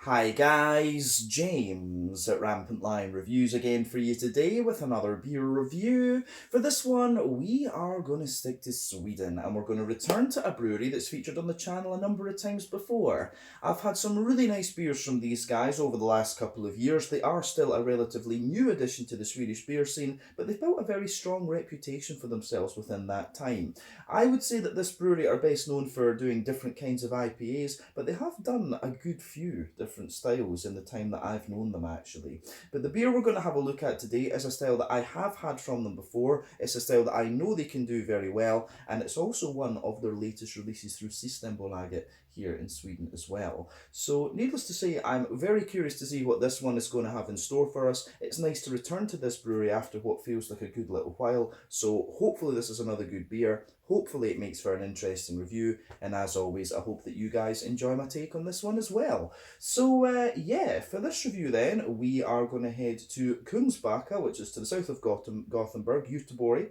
Hi guys, James at RampantLionReviews again for you today with another beer review. For this one, we are going to stick to Sweden and we're going to return to a brewery that's featured on the channel a number of times before. I've had some really nice beers from these guys over the last couple of years. They are still a relatively new addition to the Swedish beer scene, but they've built a very strong reputation for themselves within that time. I would say that this brewery are best known for doing different kinds of IPAs, but they have done a good few different styles in the time that I've known them actually. But the beer we're going to have a look at today is a style that I have had from them before. It's a style that I know they can do very well, and it's also one of their latest releases through Systembolaget here in Sweden as well. So needless to say, I'm very curious to see what this one is going to have in store for us. It's nice to return to this brewery after what feels like a good little while, so hopefully this is another good beer. Hopefully it makes for an interesting review, and as always, I hope that you guys enjoy my take on this one as well. So yeah, for this review then, we are going to head to Kungsbacka, which is to the south of Gothenburg, Göteborg,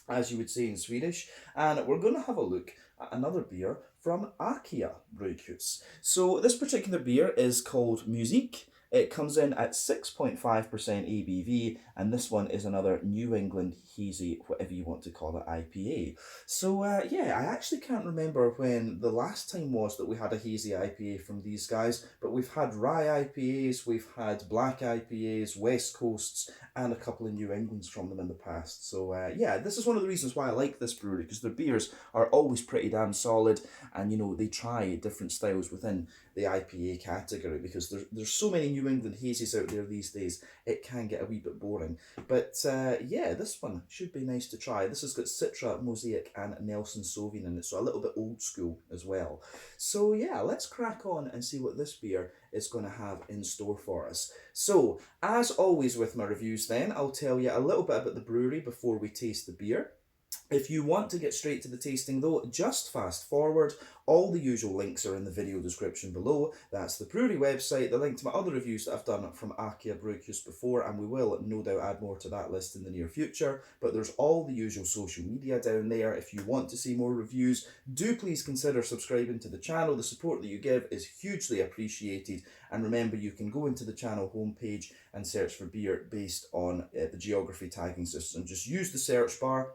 as you would say in Swedish, and we're going to have a look at another beer from AKiA Brygghus. So this particular beer is called Musique. It comes in at 6.5% ABV, and this one is another New England hazy, whatever you want to call it, IPA. So yeah, I actually can't remember when the last time was that we had a hazy IPA from these guys, but we've had rye IPAs, we've had black IPAs, West Coasts, and a couple of New Englands from them in the past. So yeah, this is one of the reasons why I like this brewery, because their beers are always pretty damn solid, and you know, they try different styles within the IPA category, because there's so many New England hazies out there these days, it can get a wee bit boring. But yeah, this one should be nice to try. This has got Citra, Mosaic and Nelson Sauvin in it, so a little bit old school as well. So yeah, let's crack on and see what this beer is going to have in store for us. So, as always with my reviews then, I'll tell you a little bit about the brewery before we taste the beer. If you want to get straight to the tasting though, just fast forward. All the usual links are in the video description below. That's the brewery website, the link to my other reviews that I've done from AKiA Brygghus before, and we will no doubt add more to that list in the near future. But there's all the usual social media down there. If you want to see more reviews, do please consider subscribing to the channel. The support that you give is hugely appreciated. And remember, you can go into the channel homepage and search for beer based on the geography tagging system. Just use the search bar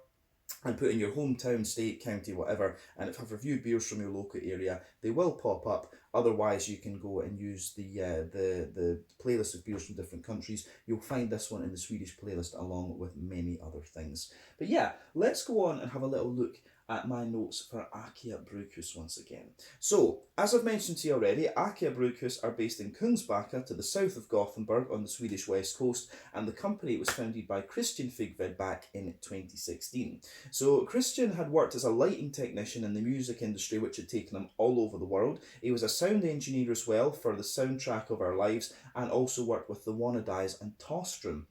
and put in your hometown, state, county, whatever, and if I've reviewed beers from your local area, they will pop up. Otherwise, you can go and use the playlist of beers from different countries. You'll find this one in the Swedish playlist along with many other things. But yeah, let's go on and have a little look at my notes for AKiA Brygghus once again. So, as I've mentioned to you already, AKiA Brygghus are based in Kungsbacka to the south of Gothenburg on the Swedish west coast, and the company was founded by Christian Figvid back in 2016. So Christian had worked as a lighting technician in the music industry, which had taken him all over the world. He was a sound engineer as well for the soundtrack of Our Lives, and also worked with the Wannadies and Tostrum.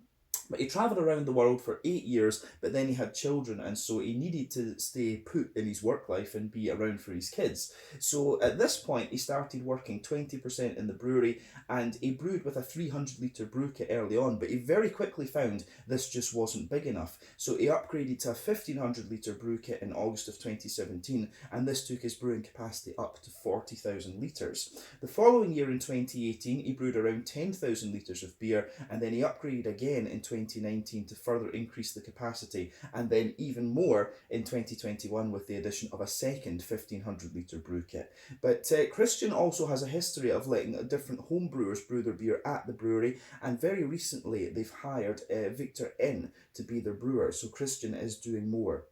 But he travelled around the world for 8 years, but then he had children, and so he needed to stay put in his work life and be around for his kids. So at this point, he started working 20% in the brewery, and he brewed with a 300-litre brew kit early on, but he very quickly found this just wasn't big enough. So he upgraded to a 1,500-litre brew kit in August of 2017, and this took his brewing capacity up to 40,000 litres. The following year in 2018, he brewed around 10,000 litres of beer, and then he upgraded again in 2019 to further increase the capacity, and then even more in 2021 with the addition of a second 1,500-litre brew kit. But Christian also has a history of letting different home brewers brew their beer at the brewery, and very recently they've hired Victor N to be their brewer, so Christian is doing more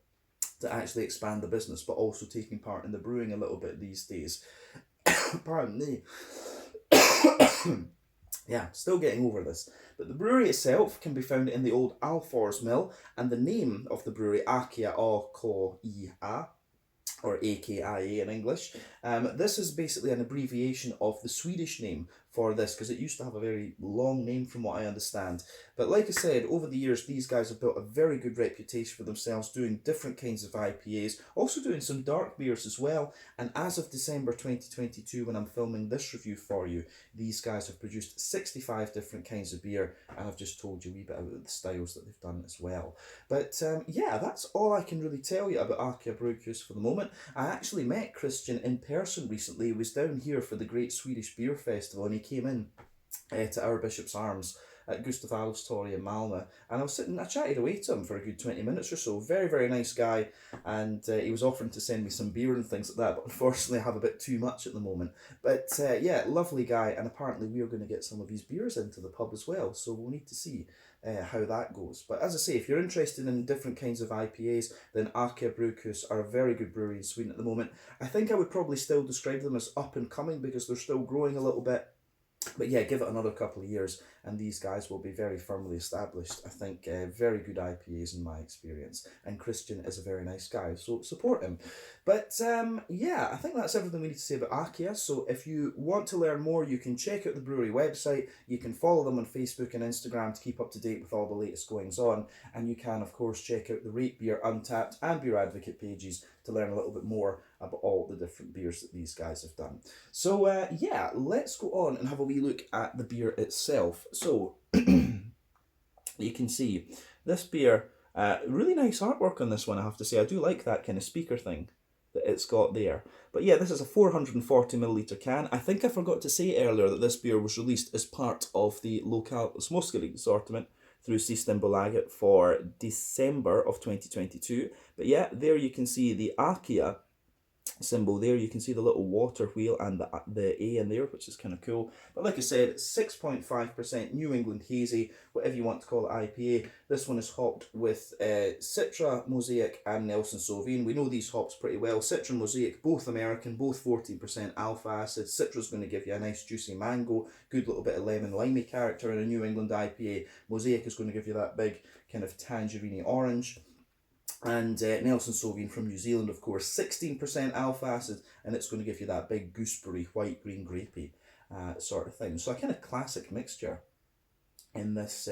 to actually expand the business, but also taking part in the brewing a little bit these days. Pardon me. Yeah, still getting over this. But the brewery itself can be found in the old Alfors mill, and the name of the brewery, AKiA A-K-I-A, or AKiA in English. This is basically an abbreviation of the Swedish name for this, because it used to have a very long name from what I understand. But like I said, over the years, these guys have built a very good reputation for themselves, doing different kinds of IPAs, also doing some dark beers as well. And as of December 2022, when I'm filming this review for you, these guys have produced 65 different kinds of beer, and I've just told you a wee bit about the styles that they've done as well. But yeah, that's all I can really tell you about AKiA Brygghus for the moment. I actually met Christian in person recently. He was down here for the Great Swedish Beer Festival, and he came in to our Bishop's Arms at Gustav Adolfs Torg in Malmö, and I chatted away to him for a good 20 minutes or so. Very, very nice guy, and he was offering to send me some beer and things like that, but unfortunately I have a bit too much at the moment. But yeah, lovely guy, and apparently we are going to get some of his beers into the pub as well, so we'll need to see how that goes. But as I say, if you're interested in different kinds of IPAs, then AKiA Brygghus are a very good brewery in Sweden at the moment. I think I would probably still describe them as up and coming because they're still growing a little bit. But yeah, give it another couple of years and these guys will be very firmly established. I think very good IPAs in my experience. And Christian is a very nice guy, so support him. But yeah, I think that's everything we need to say about AKiA. So if you want to learn more, you can check out the brewery website. You can follow them on Facebook and Instagram to keep up to date with all the latest goings on. And you can, of course, check out the Rate Beer, Untappd and Beer Advocate pages to learn a little bit more about all the different beers that these guys have done. So yeah, let's go on and have a wee look at the beer itself. So you can see this beer, really nice artwork on this one, I have to say. I do like that kind of speaker thing that it's got there. But yeah, this is a 440ml can. I think I forgot to say earlier that this beer was released as part of the Lokal Småskalig assortment through Systembolaget for December of 2022. But yeah, there you can see the AKiA symbol there. You can see the little water wheel and the A in there, which is kind of cool. But like I said, 6.5% New England Hazy, whatever you want to call it, IPA. This one is hopped with Citra, Mosaic and Nelson Sauvin. We know these hops pretty well. Citra and Mosaic, both American, both 14% alpha acid. Citra's going to give you a nice juicy mango, good little bit of lemon limey character in a New England IPA. Mosaic is going to give you that big kind of tangerine orange. And Nelson Sauvin from New Zealand, of course, 16% alpha acid, and it's going to give you that big gooseberry, white, green, grapey sort of thing. So a kind of classic mixture in this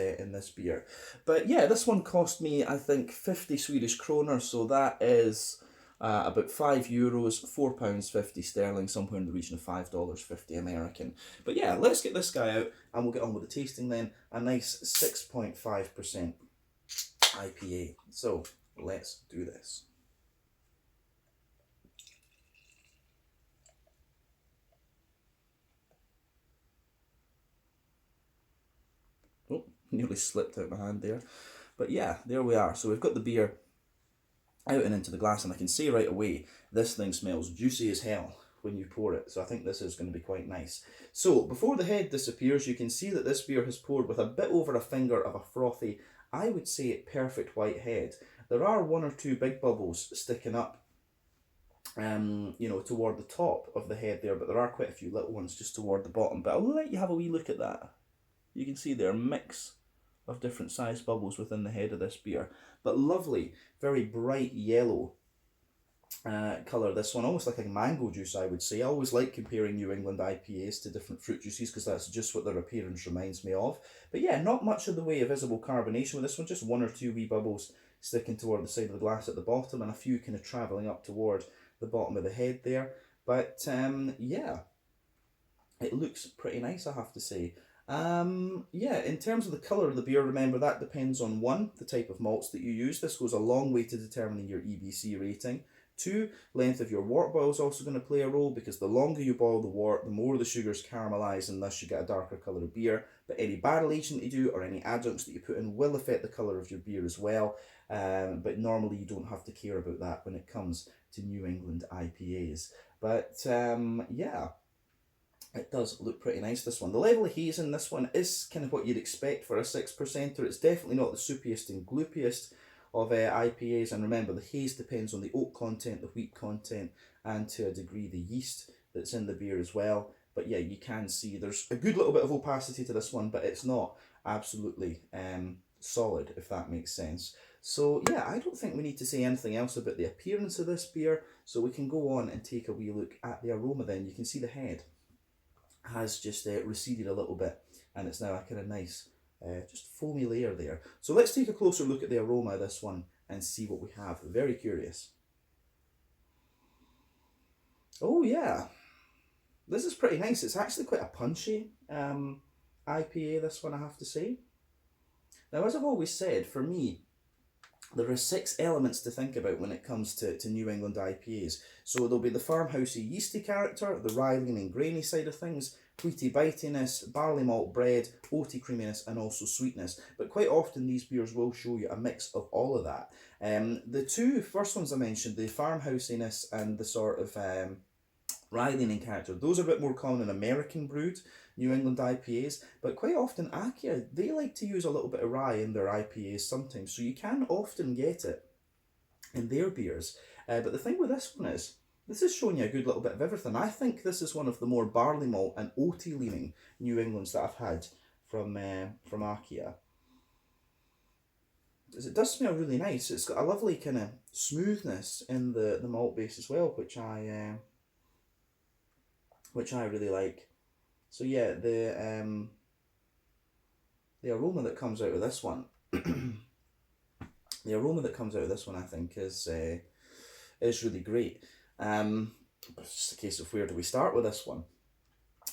beer. But yeah, this one cost me, I think, 50 Swedish kroner, so that is about €5, £4.50 sterling, somewhere in the region of $5.50 American. But yeah, let's get this guy out, and we'll get on with the tasting then. A nice 6.5% IPA. So let's do this. Oh, nearly slipped out my hand there. But yeah, there we are. So we've got the beer out and into the glass, and I can say right away, this thing smells juicy as hell when you pour it. So I think this is going to be quite nice. So before the head disappears, you can see that this beer has poured with a bit over a finger of a frothy, I would say, perfect white head. There are one or two big bubbles sticking up, you know, toward the top of the head there, but there are quite a few little ones just toward the bottom. But I'll let you have a wee look at that. You can see there a mix of different size bubbles within the head of this beer. But lovely, very bright yellow colour, this one, almost like a mango juice, I would say. I always like comparing New England IPAs to different fruit juices because that's just what their appearance reminds me of. But yeah, not much of the way of visible carbonation with this one, just one or two wee bubbles sticking toward the side of the glass at the bottom and a few kind of travelling up toward the bottom of the head there. But yeah, it looks pretty nice, I have to say. Yeah, in terms of the colour of the beer, remember that depends on 1, the type of malts that you use. This goes a long way to determining your EBC rating. 2, length of your wort boil is also going to play a role, because the longer you boil the wort, the more the sugars caramelise and thus you get a darker colour of beer. But any barrel aging that you do or any adjuncts that you put in will affect the colour of your beer as well. But normally you don't have to care about that when it comes to New England IPAs. But yeah, it does look pretty nice, this one. The level of haze in this one is kind of what you'd expect for a 6%er. It's definitely not the soupiest and gloopiest of IPAs, and remember, the haze depends on the oak content, the wheat content, and to a degree the yeast that's in the beer as well. But yeah, you can see there's a good little bit of opacity to this one, but it's not absolutely solid, if that makes sense. So yeah, I don't think we need to say anything else about the appearance of this beer, so we can go on and take a wee look at the aroma then. You can see the head has just receded a little bit, and it's now a kind of nice just foamy layer there. So let's take a closer look at the aroma of this one and see what we have. Very curious. Oh yeah, this is pretty nice. It's actually quite a punchy IPA, this one, I have to say. Now, as I've always said, for me, there are 6 elements to think about when it comes to New England IPAs. So there'll be the farmhousey yeasty character, the rye leaning grainy side of things, wheaty bitiness, barley malt bread, oaty creaminess, and also sweetness. But quite often these beers will show you a mix of all of that. The two first ones I mentioned, the farmhousiness and the sort of rye leaning character, those are a bit more common in American brewed New England IPAs, but quite often AKiA, they like to use a little bit of rye in their IPAs sometimes, so you can often get it in their beers. But the thing with this one is, this is showing you a good little bit of everything. I think this is one of the more barley malt and oaty leaning New Englands that I've had from AKiA. It does smell really nice. It's got a lovely kind of smoothness in the malt base as well, which I really like. So yeah, the aroma that comes out of this one, the aroma that comes out of this one, I think is really great. But it's just a case of where do we start with this one.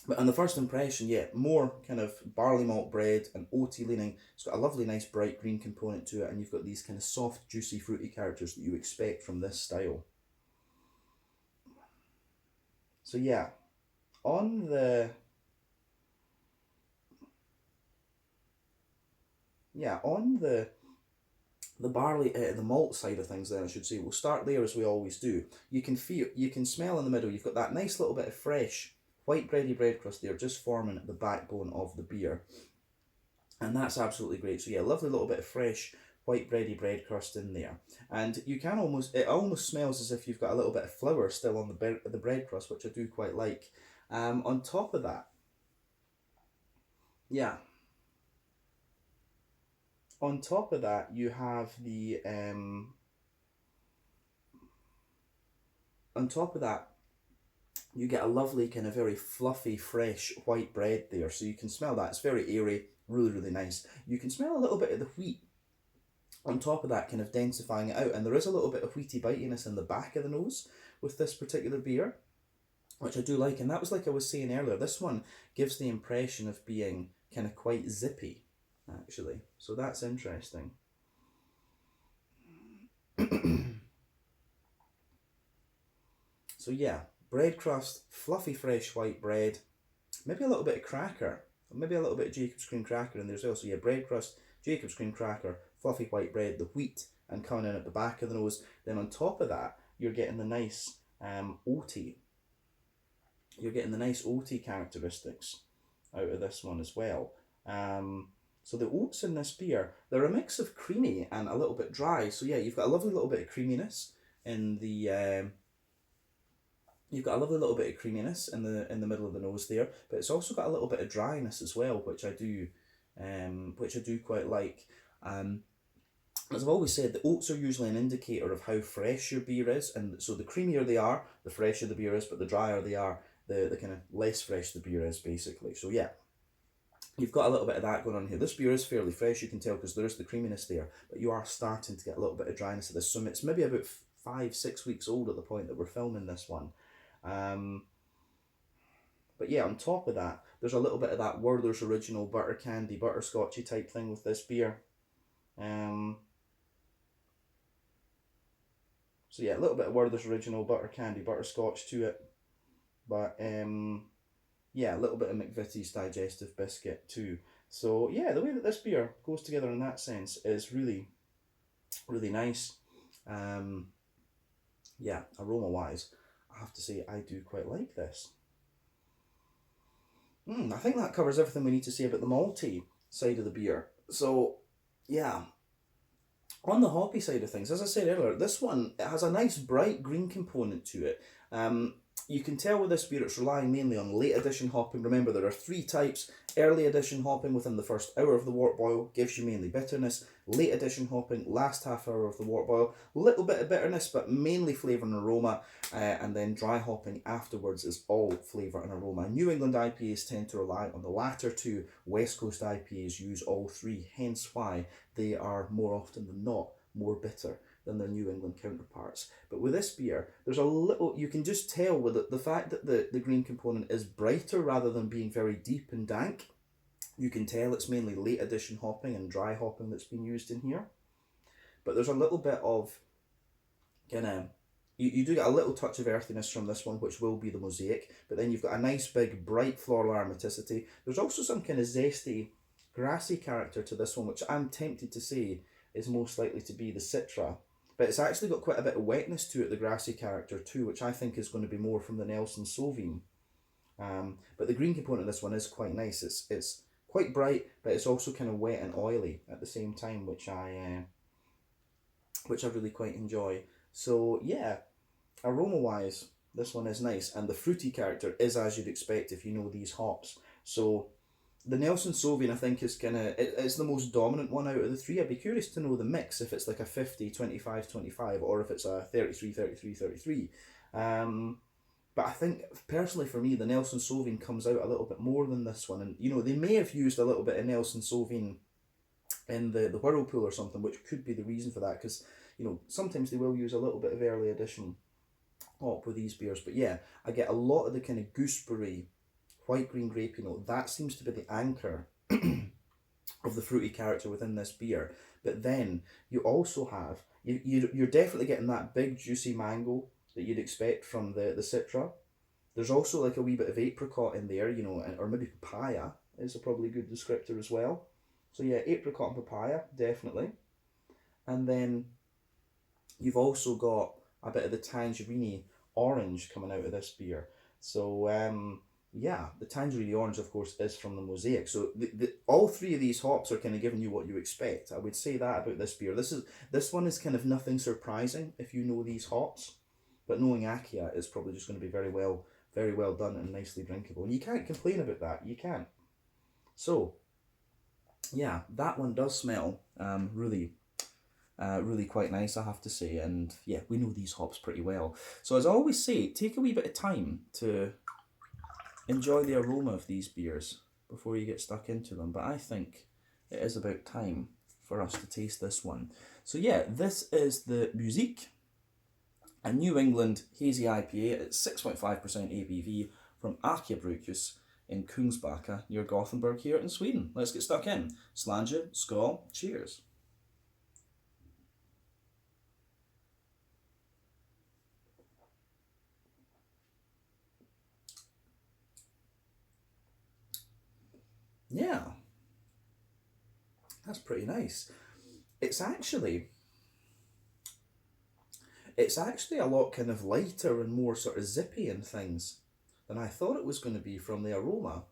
But on the first impression, yeah, more kind of barley malt bread and oaty leaning. It's got a lovely, nice, bright green component to it, and you've got these kind of soft, juicy, fruity characters that you expect from this style. So yeah, on the barley, the malt side of things, then I should say, we'll start there as we always do. You can smell in the middle. You've got that nice little bit of fresh white bready bread crust there, just forming the backbone of the beer, and that's absolutely great. So yeah, lovely little bit of fresh white bready bread crust in there, and you can it almost smells as if you've got a little bit of flour still on the bread crust, which I do quite like. On top of that, yeah. On top of that, you have the on top of that, you get a lovely kind of very fluffy, fresh white bread there. So you can smell that. It's very airy, really, really nice. You can smell a little bit of the wheat on top of that, kind of densifying it out. And there is a little bit of wheaty bitiness in the back of the nose with this particular beer, which I do like. And that was like I was saying earlier, this one gives the impression of being kind of quite zippy, actually. So that's interesting. So yeah, bread crust, fluffy fresh white bread, maybe a little bit of cracker, maybe a little bit of Jacob's cream cracker in there as well. So yeah, bread crust, Jacob's cream cracker, fluffy white bread, the wheat, and coming in at the back of the nose. Then on top of that, you're getting the nice oaty. You're getting the nice oaty characteristics out of this one as well. So the oats in this beer, they're a mix of creamy and a little bit dry. So yeah, you've got a lovely little bit of creaminess in the you've got a lovely little bit of creaminess in the middle of the nose there, but it's also got a little bit of dryness as well, which I do quite like. As I've always said, the oats are usually an indicator of how fresh your beer is, and so the creamier they are, the fresher the beer is, but the drier they are, the kind of less fresh the beer is, basically. So yeah, you've got a little bit of that going on here. This beer is fairly fresh, you can tell, because there is the creaminess there, but you are starting to get a little bit of dryness of this. So it's maybe about 5-6 weeks old at the point that we're filming this one. But yeah, on top of that, there's a little bit of that Werther's Original butter candy, butterscotchy type thing with this beer. So yeah, a little bit of Werther's Original butter candy, butterscotch to it. But yeah, a little bit of McVitie's digestive biscuit too. So yeah, the way that this beer goes together in that sense is really, really nice. Yeah, aroma wise, I have to say I do quite like this. I think that covers everything we need to say about the malty side of the beer. So yeah, on the hoppy side of things, as I said earlier, this one, it has a nice bright green component to it. You can tell with this beer it's relying mainly on late addition hopping. Remember, there are 3 types. Early addition hopping within the first hour of the wort boil gives you mainly bitterness. Late addition hopping, last half hour of the wort boil, little bit of bitterness, but mainly flavour and aroma. And then dry hopping afterwards is all flavour and aroma. New England IPAs tend to rely on the latter 2. West Coast IPAs use all 3, hence why they are more often than not more bitter than their New England counterparts. But with this beer, there's a little, you can just tell with the fact that the green component is brighter rather than being very deep and dank. You can tell it's mainly late addition hopping and dry hopping that's been used in here. but there's a little bit of kind of, you do get a little touch of earthiness from this one, which will be the Musique, but then you've got a nice big bright floral aromaticity. There's also some kind of zesty, grassy character to this one, which I'm tempted to say is most likely to be the Citra, but it's actually got quite a bit of wetness to it, the grassy character too, which I think is going to be more from the Nelson Sauvin. But the green component of this one is quite nice. It's quite bright, but it's also kind of wet and oily at the same time, which I really quite enjoy. So yeah, aroma wise, this one is nice, and the fruity character is as you'd expect if you know these hops. So the Nelson Sauvin, I think, is it's the most dominant one out of the three. I'd be curious to know the mix, if it's like a 50, 25, 25, or if it's a 33, 33, 33. But I think, personally for me, the Nelson Sauvin comes out a little bit more than this one. And, you know, they may have used a little bit of Nelson Sauvin in the Whirlpool or something, which could be the reason for that, because, you know, sometimes they will use a little bit of early edition hop with these beers. But yeah, I get a lot of the kind of gooseberry, white green grapey note. That seems to be the anchor of the fruity character within this beer. But then you also have, you're definitely getting that big juicy mango that you'd expect from the Citra. There's also like a wee bit of apricot in there, you know, or maybe papaya is a probably good descriptor as well. So yeah, apricot and papaya, definitely. And then you've also got a bit of the tangerine orange coming out of this beer. So yeah, the tangerine orange, of course, is from the Musique. So all three of these hops are kind of giving you what you expect. I would say that about this beer. This one is kind of nothing surprising if you know these hops, but knowing AKiA is probably just going to be very well done and nicely drinkable. And you can't complain about that. You can't. So yeah, that one does smell really quite nice, I have to say. And yeah, we know these hops pretty well. So as I always say, take a wee bit of time to enjoy the aroma of these beers before you get stuck into them. But I think it is about time for us to taste this one. So yeah, this is the Musique, a New England hazy IPA at 6.5% ABV from AKiA Brygghus in Kungsbacka near Gothenburg here in Sweden. Let's get stuck in. Slange, skål, cheers. Yeah, that's pretty nice. It's actually a lot kind of lighter and more sort of zippy and things than I thought it was going to be from the aroma.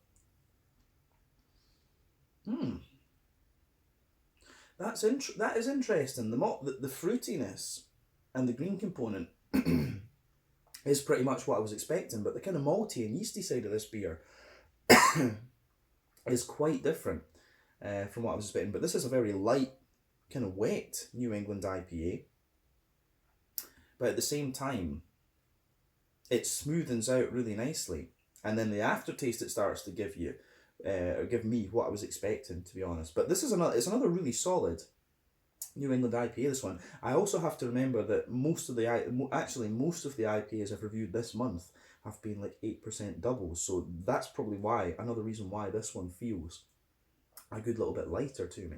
That is interesting. The fruitiness and the green component is pretty much what I was expecting, but the kind of malty and yeasty side of this beer is quite different from what I was expecting. But this is a very light, kind of wet New England IPA. But at the same time, it smoothens out really nicely. And then the aftertaste it starts to give you, or give me what I was expecting, to be honest. But this is another really solid New England IPA, this one. I also have to remember that most of the IPAs I've reviewed this month have been like 8% doubles, so that's probably another reason why this one feels a good little bit lighter to me.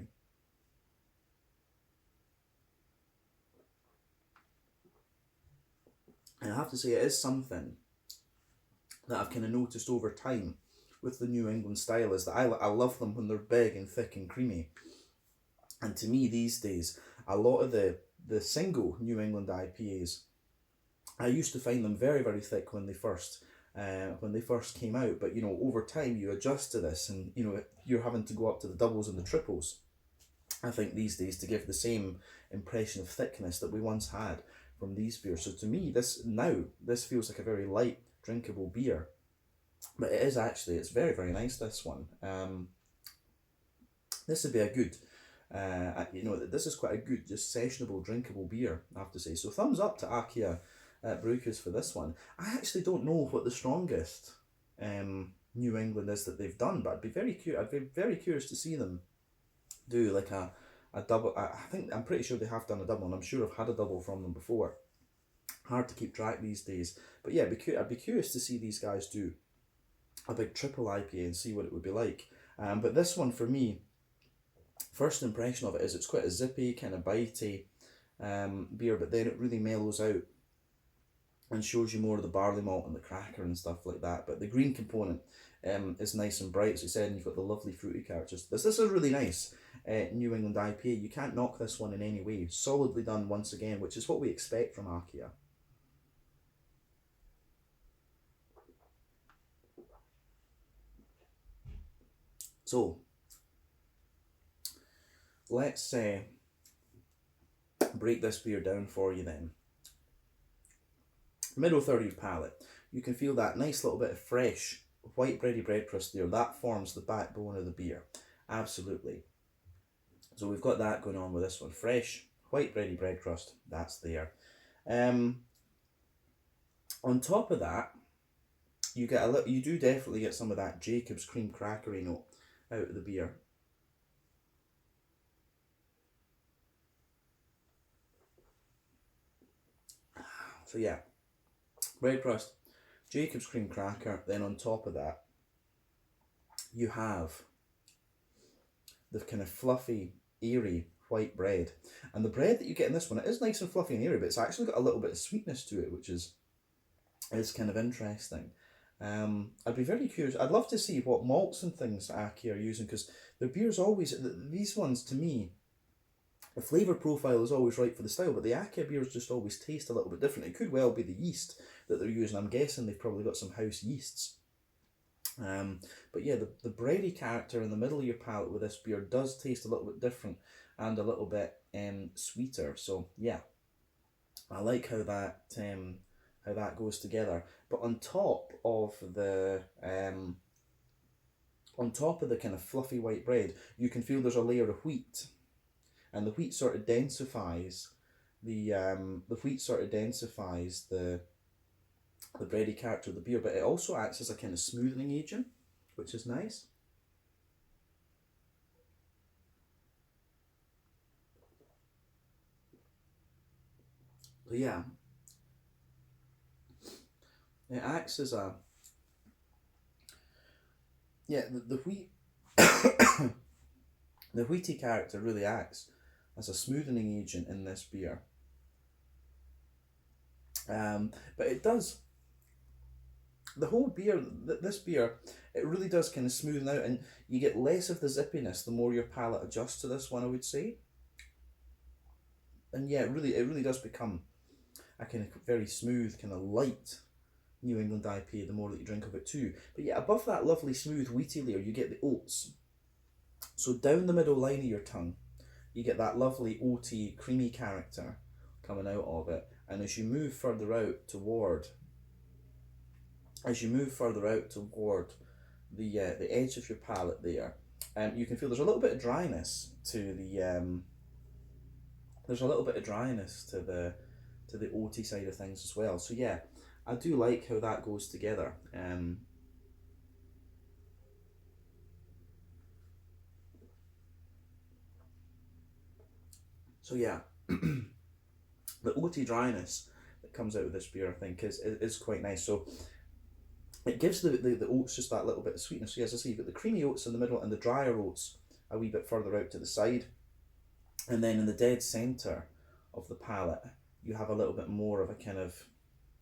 And I have to say, it is something that I've kind of noticed over time with the New England style, is that I love them when they're big and thick and creamy. And to me these days, a lot of the single New England IPAs, I used to find them very, very thick when they first came out. But, you know, over time you adjust to this, and, you know, you're having to go up to the doubles and the triples, I think, these days, to give the same impression of thickness that we once had from these beers. So to me, this feels like a very light, drinkable beer. But it is actually, it's very, very nice, this one. This would be a good, you know, this is quite a good, just sessionable, drinkable beer, I have to say. So thumbs up to AKiA Brygghus for this one. I actually don't know what the strongest New England is that they've done, but I'd be very curious to see them do like a double. I'm pretty sure they have done a double, and I'm sure I've had a double from them before. Hard to keep track these days, but yeah, I'd be curious to see these guys do a big triple IPA and see what it would be like. But this one, for me, first impression of it is it's quite a zippy, kind of bitey, beer, but then it really mellows out and shows you more of the barley malt and the cracker and stuff like that. But the green component is nice and bright, as I said, and you've got the lovely fruity characters. This is really nice New England IPA. You can't knock this one in any way. Solidly done once again, which is what we expect from AKiA. So, let's break this beer down for you then. Middle third of your palate, you can feel that nice little bit of fresh white bready bread crust there. That forms the backbone of the beer. Absolutely. So we've got that going on with this one. Fresh white bready bread crust, that's there. On top of that, you get you do definitely get some of that Jacob's cream crackery note out of the beer. So yeah, bread crust, Jacob's cream cracker, then on top of that, you have the kind of fluffy, airy white bread. And the bread that you get in this one, it is nice and fluffy and airy, but it's actually got a little bit of sweetness to it, which is kind of interesting. I'd be very curious. I'd love to see what malts and things AKiA are using, because their beer's always, these ones to me, the flavour profile is always right for the style, but the AKiA beers just always taste a little bit different. It could well be the yeast that they're using. I'm guessing they've probably got some house yeasts. But yeah, the bready character in the middle of your palate with this beer does taste a little bit different and a little bit sweeter. So yeah, I like how that goes together. But on top of the kind of fluffy white bread, you can feel there's a layer of wheat, and the wheat sort of densifies the bready character of the beer, but it also acts as a kind of smoothing agent, which is nice. So yeah, it acts as a, yeah, the wheat the wheaty character really acts as a smoothing agent in this beer. But it does, the whole beer, this beer, it really does kind of smoothen out, and you get less of the zippiness the more your palate adjusts to this one, I would say. And yeah, it really does become a kind of very smooth, kind of light New England IPA the more that you drink of it too. But yeah, above that lovely smooth wheaty layer, you get the oats. So down the middle line of your tongue, you get that lovely oaty, creamy character coming out of it. And as you move further out toward the edge of your palate there, you can feel there's a little bit of dryness to the oaty side of things as well. So yeah, I do like how that goes together. So yeah, the oaty dryness that comes out of this beer, I think, is quite nice. So it gives the oats just that little bit of sweetness. So as I say, you've got the creamy oats in the middle and the drier oats a wee bit further out to the side. And then in the dead centre of the palate, you have a little bit more of a kind of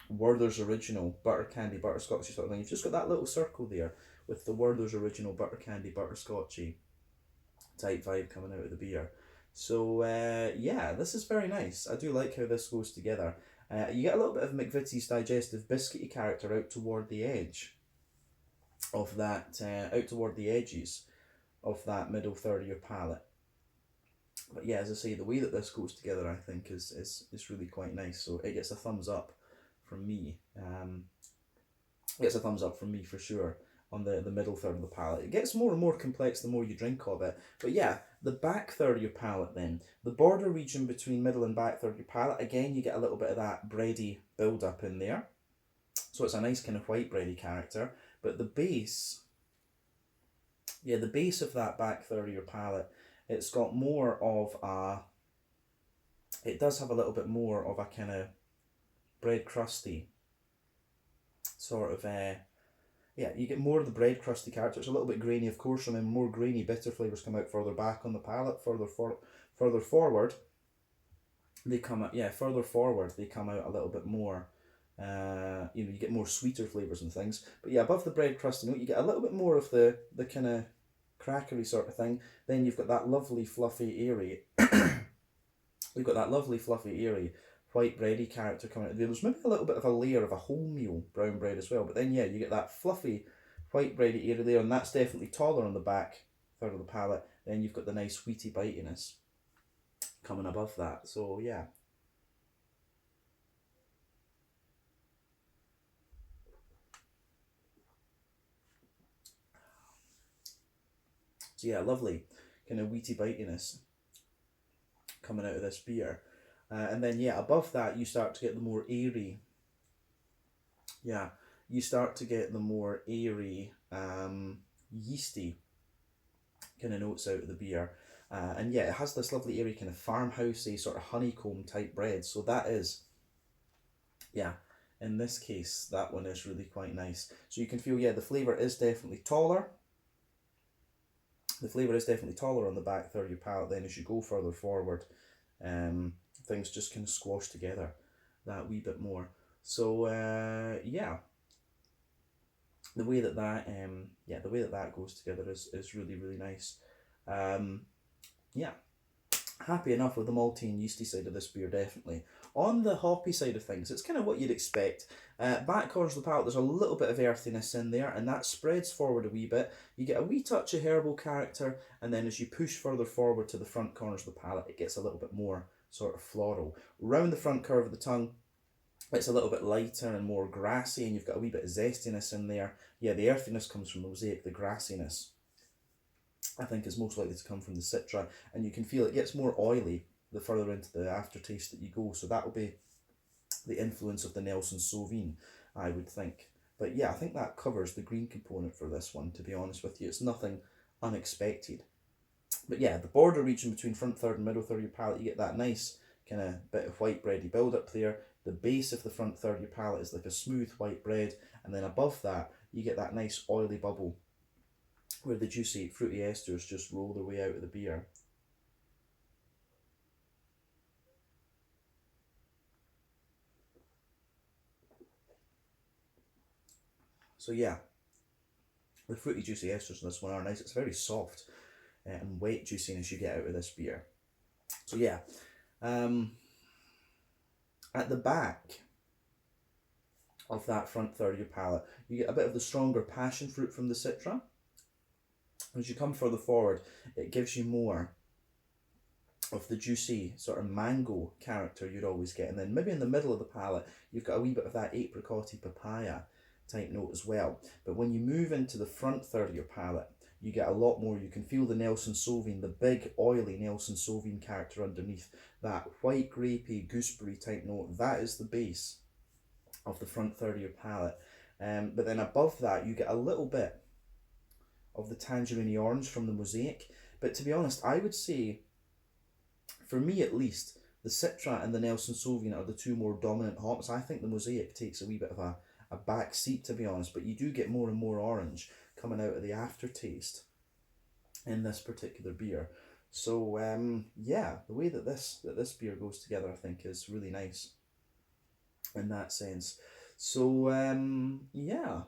Werther's Original butter candy butterscotchy sort of thing. You've just got that little circle there with the Werther's Original butter candy butterscotchy type vibe coming out of the beer. So yeah, this is very nice. I do like how this goes together. You get a little bit of McVitie's digestive biscuity character out toward the edge of that, out toward the edges of that middle third of your palate. But yeah, as I say, the way that this goes together, I think, is really quite nice. So it gets a thumbs up from me. It gets a thumbs up from me for sure on the middle third of the palate. It gets more and more complex the more you drink of it. But yeah, the back third of your palate then, the border region between middle and back third of your palate, again, you get a little bit of that bready build up in there. So it's a nice kind of white bready character. But the base, yeah, the base of that back third of your palate, it's got more of a, it does have a little bit more of a kind of bread crusty sort of, yeah, you get more of the bread crusty character. It's a little bit grainy, of course, and then more grainy bitter flavours come out further back on the palate, further forward. they come out, yeah, further forward, they come out a little bit more. You know, you get more sweeter flavours and things. But yeah, above the bread crust, you know, you get a little bit more of the kind of crackery sort of thing. Then you've got that lovely fluffy, airy. You've got that lovely fluffy, airy white bready character coming out. There's maybe a little bit of a layer of a wholemeal brown bread as well. But then yeah, you get that fluffy white bready airy layer, and that's definitely taller on the back third of the palate. Then you've got the nice wheaty bitiness coming above that. So yeah. So yeah, lovely kind of wheaty bitiness coming out of this beer. And then yeah, above that you start to get the more airy. Yeah, you start to get the more airy, yeasty kind of notes out of the beer. And yeah, it has this lovely airy kind of farmhousey sort of honeycomb type bread. So that is, yeah, in this case, that one is really quite nice. So you can feel, yeah, the flavour is definitely taller. The flavour is definitely taller on the back third of your palate. Then as you go further forward, things just kind of squash together that wee bit more. So yeah, the way that that goes together is really, really nice. Yeah, happy enough with the malty and yeasty side of this beer, definitely. On the hoppy side of things, it's kind of what you'd expect. Back corners of the palate, there's a little bit of earthiness in there, and that spreads forward a wee bit. You get a wee touch of herbal character, and then as you push further forward to the front corners of the palate, it gets a little bit more sort of floral. Round the front curve of the tongue, it's a little bit lighter and more grassy, and you've got a wee bit of zestiness in there. Yeah, the earthiness comes from the mosaic, the grassiness I think is most likely to come from the Citra, and you can feel it gets more oily the further into the aftertaste that you go, so that will be the influence of the Nelson Sauvin, I would think. But yeah, I think that covers the green component for this one, to be honest with you. It's nothing unexpected. But yeah, the border region between front third and middle third of your palate, you get that nice kind of bit of white bready build up there. The base of the front third of your palate is like a smooth white bread, and then above that, you get that nice oily bubble where the juicy fruity esters just roll their way out of the beer. So yeah, the fruity juicy esters in this one are nice. It's very soft and wet juiciness you get out of this beer. So yeah, at the back of that front third of your palate, you get a bit of the stronger passion fruit from the Citra. As you come further forward, it gives you more of the juicy sort of mango character you'd always get. And then maybe in the middle of the palate, you've got a wee bit of that apricotty papaya type note as well. But when you move into the front third of your palate, you get a lot more. You can feel the Nelson Sauvin, the big oily Nelson Sauvin character underneath. That white grapey gooseberry type note, that is the base of the front third of your palate. But then above that, you get a little bit of the tangerine orange from the Mosaic. But to be honest, I would say, for me at least, the Citra and the Nelson Sauvin are the two more dominant hops. I think the Mosaic takes a wee bit of a back seat, to be honest, but you do get more and more orange coming out of the aftertaste in this particular beer. So yeah, the way that this beer goes together, I think, is really nice in that sense. So yeah,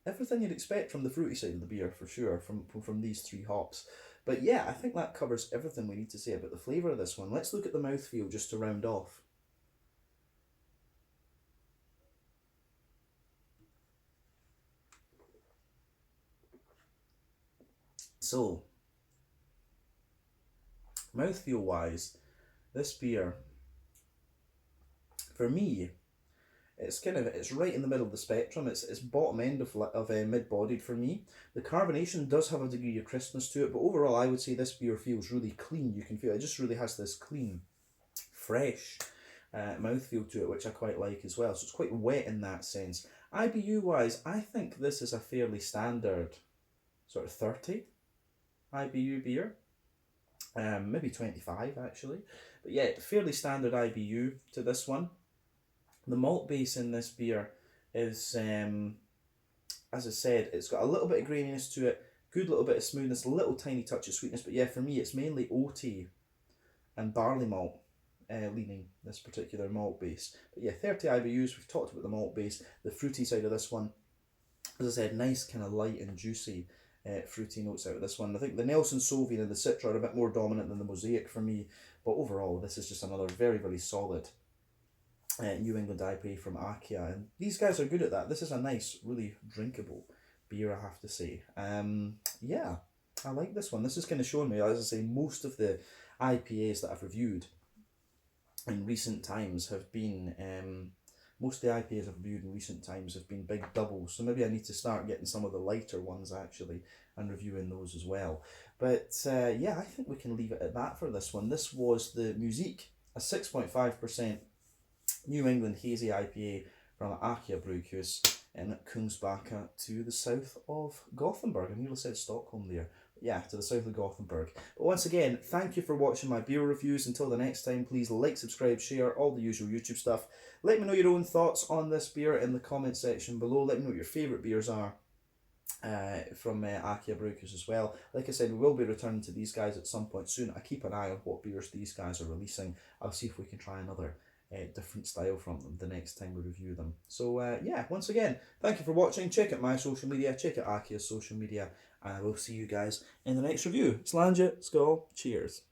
everything you'd expect from the fruity side of the beer, for sure, from these three hops. But yeah, I think that covers everything we need to say about the flavour of this one. Let's look at the mouthfeel just to round off. So, mouthfeel wise, this beer, for me, it's right in the middle of the spectrum. It's bottom end of mid-bodied for me. The carbonation does have a degree of crispness to it, but overall I would say this beer feels really clean. You can feel it just really has this clean, fresh mouthfeel to it, which I quite like as well. So it's quite wet in that sense. IBU wise, I think this is a fairly standard sort of 30 IBU beer. Maybe 25 actually. But yeah, fairly standard IBU to this one. The malt base in this beer is, as I said, it's got a little bit of graininess to it, good little bit of smoothness, a little tiny touch of sweetness, but yeah, for me it's mainly oaty and barley malt leaning, this particular malt base. But yeah, 30 IBUs, we've talked about the malt base, the fruity side of this one. As I said, nice kind of light and juicy fruity notes out of this one. I think the Nelson Sauvin and the Citra are a bit more dominant than the Mosaic for me, but overall this is just another very, very solid New England IPA from AKiA, and these guys are good at that. This is a nice, really drinkable beer, I have to say. Yeah, I like this one. This is kind of showing me, as I say, most of the IPAs that I've reviewed in recent times have been most of the IPAs I've reviewed in recent times have been big doubles, so maybe I need to start getting some of the lighter ones actually and reviewing those as well. But yeah, I think we can leave it at that for this one. This was the Musique, a 6.5% New England hazy IPA from AKiA Brygghus in Kungsbacka to the south of Gothenburg. I nearly said Stockholm there. Yeah, to the south of Gothenburg. But once again, thank you for watching my beer reviews. Until the next time, please like, subscribe, share, all the usual YouTube stuff. Let me know your own thoughts on this beer in the comment section below. Let me know what your favourite beers are from AKiA Brygghus as well. Like I said, we will be returning to these guys at some point soon. I keep an eye on what beers these guys are releasing. I'll see if we can try another different style from them the next time we review them. So yeah, once again, thank you for watching. Check out my social media, check out AKiA's social media, and I will see you guys in the next review. Sláinte, skål, cheers.